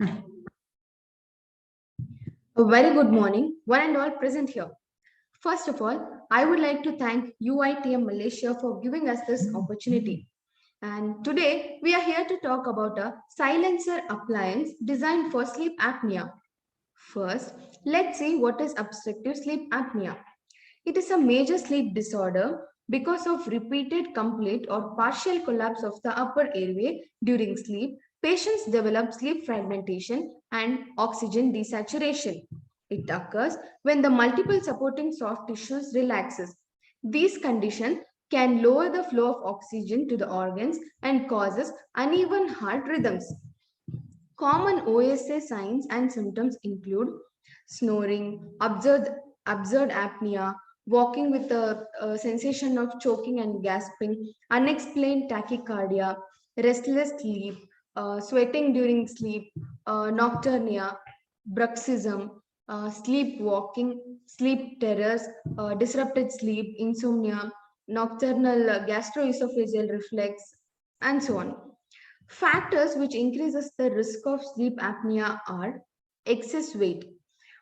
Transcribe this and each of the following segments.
A very good morning, one and all present here. First of all, I would like to thank UITM Malaysia for giving us this opportunity. And today we are here to talk about a silencer appliance designed for sleep apnea. First, let's see what is obstructive sleep apnea. It is a major sleep disorder because of repeated complete or partial collapse of the upper airway during sleep. Patients develop sleep fragmentation and oxygen desaturation. It occurs when the multiple supporting soft tissues relaxes. These conditions can lower the flow of oxygen to the organs and causes uneven heart rhythms. Common OSA signs and symptoms include snoring, absurd apnea, walking with a sensation of choking and gasping, unexplained tachycardia, restless sleep, sweating during sleep, nocturnia, bruxism, sleepwalking, sleep terrors, disrupted sleep, insomnia, nocturnal gastroesophageal reflex, and so on. Factors which increases the risk of sleep apnea are excess weight.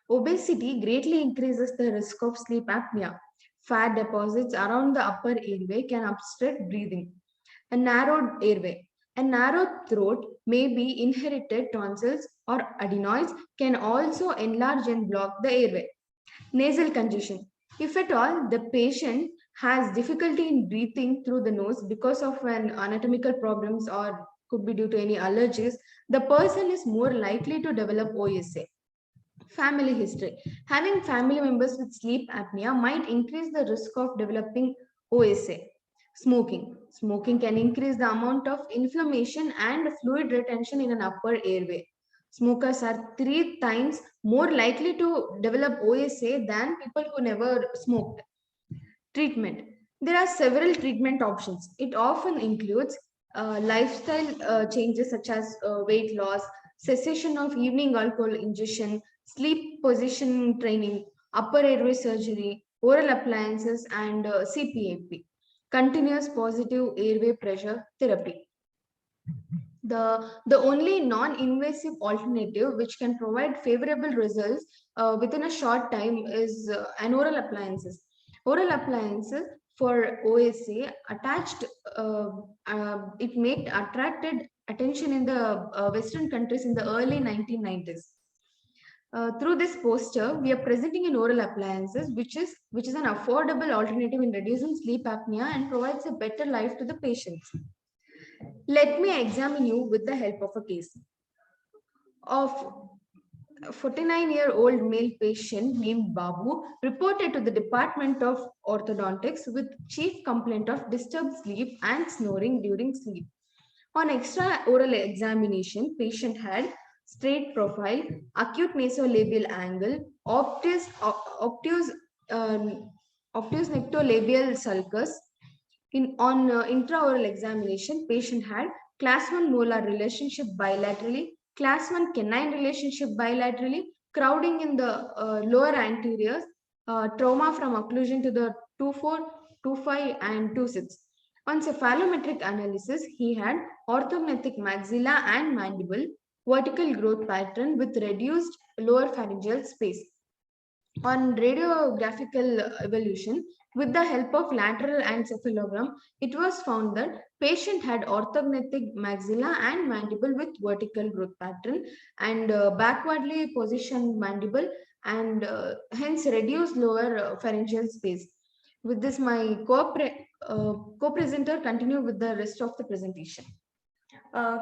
Obesity greatly increases the risk of sleep apnea. Fat deposits around the upper airway can obstruct breathing. A narrowed airway. A narrow throat may be inherited tonsils or adenoids can also enlarge and block the airway. Nasal congestion. If at all the patient has difficulty in breathing through the nose because of an anatomical problems or could be due to any allergies, the person is more likely to develop OSA. Family history. Having family members with sleep apnea might increase the risk of developing OSA. Smoking. Smoking can increase the amount of inflammation and fluid retention in an upper airway. Smokers are 3 times more likely to develop OSA than people who never smoked. Treatment. There are several treatment options. It often includes lifestyle changes such as weight loss, cessation of evening alcohol ingestion, sleep position training, upper airway surgery, oral appliances, and CPAP, continuous positive airway pressure therapy. The only non-invasive alternative which can provide favorable results within a short time is an oral appliances. Oral appliances for OSA attached, it made attracted attention in the Western countries in the early 1990s. Through this poster, we are presenting an oral appliances, which is an affordable alternative in reducing sleep apnea and provides a better life to the patients. Let me examine you with the help of a case of a 49-year-old male patient named Babu reported to the Department of Orthodontics with chief complaint of disturbed sleep and snoring during sleep. On extra oral examination, patient had straight profile, acute nasolabial angle, obtuse, obtuse nectolabial sulcus. On intraoral examination, patient had class 1 molar relationship bilaterally, class 1 canine relationship bilaterally, crowding in the lower anteriors, trauma from occlusion to the 2-4, 2-5, and 2-6. On cephalometric analysis, he had orthognathic maxilla and mandible, vertical growth pattern with reduced lower pharyngeal space. On radiographical evolution, with the help of lateral encephalogram, it was found that patient had orthognathic maxilla and mandible with vertical growth pattern and backwardly positioned mandible and hence reduced lower pharyngeal space. With this, my co-presenter continue with the rest of the presentation.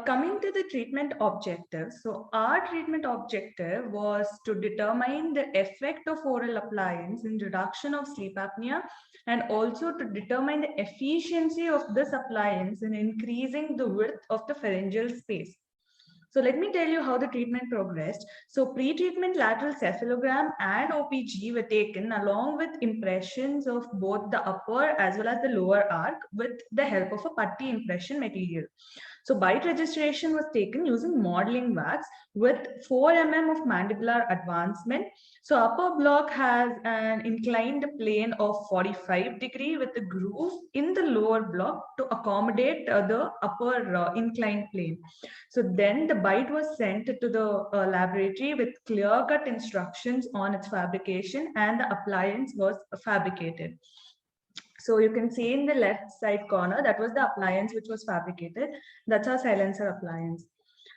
Coming to the treatment objective, so our treatment objective was to determine the effect of oral appliance in reduction of sleep apnea and also to determine the efficiency of this appliance in increasing the width of the pharyngeal space. So let me tell you how the treatment progressed. So pre-treatment lateral cephalogram and OPG were taken along with impressions of both the upper as well as the lower arc with the help of a putty impression material. So bite registration was taken using modeling wax with 4 mm of mandibular advancement. So upper block has an inclined plane of 45 degree with a groove in the lower block to accommodate the upper inclined plane. So then the bite was sent to the laboratory with clear-cut instructions on its fabrication, and the appliance was fabricated. So you can see in the left side corner, that was the appliance which was fabricated. That's our silencer appliance.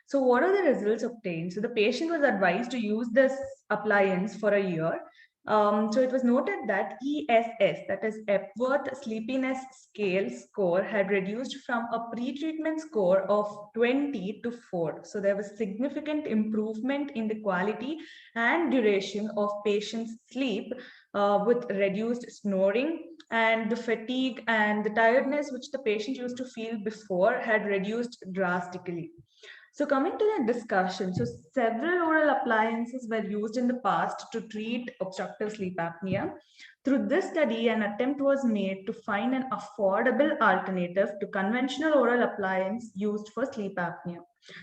So what are the results obtained? So the patient was advised to use this appliance for a year. So it was noted that ESS, that is Epworth Sleepiness Scale score, had reduced from a pre-treatment score of 20 to 4. So there was significant improvement in the quality and duration of patients' sleep with reduced snoring, and the fatigue and the tiredness which the patient used to feel before had reduced drastically. So coming to the discussion, so several oral appliances were used in the past to treat obstructive sleep apnea. Through this study, an attempt was made to find an affordable alternative to conventional oral appliance used for sleep apnea.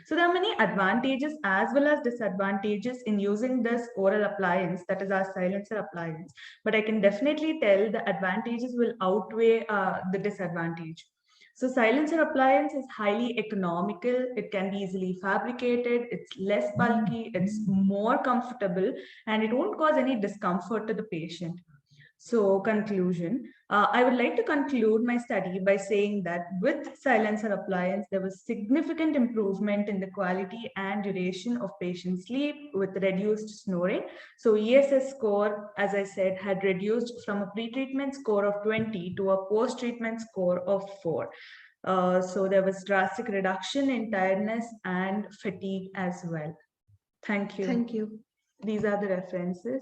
So there are many advantages as well as disadvantages in using this oral appliance, that is our silencer appliance. But I can definitely tell the advantages will outweigh the disadvantage. So silencer appliance is highly economical. It can be easily fabricated. It's less bulky. It's more comfortable, and it won't cause any discomfort to the patient. So conclusion, I would like to conclude my study by saying that with silencer appliance, there was significant improvement in the quality and duration of patient sleep with reduced snoring. So ESS score, as I said, had reduced from a pre-treatment score of 20 to a post-treatment score of 4. So there was drastic reduction in tiredness and fatigue as well. Thank you. Thank you. These are the references.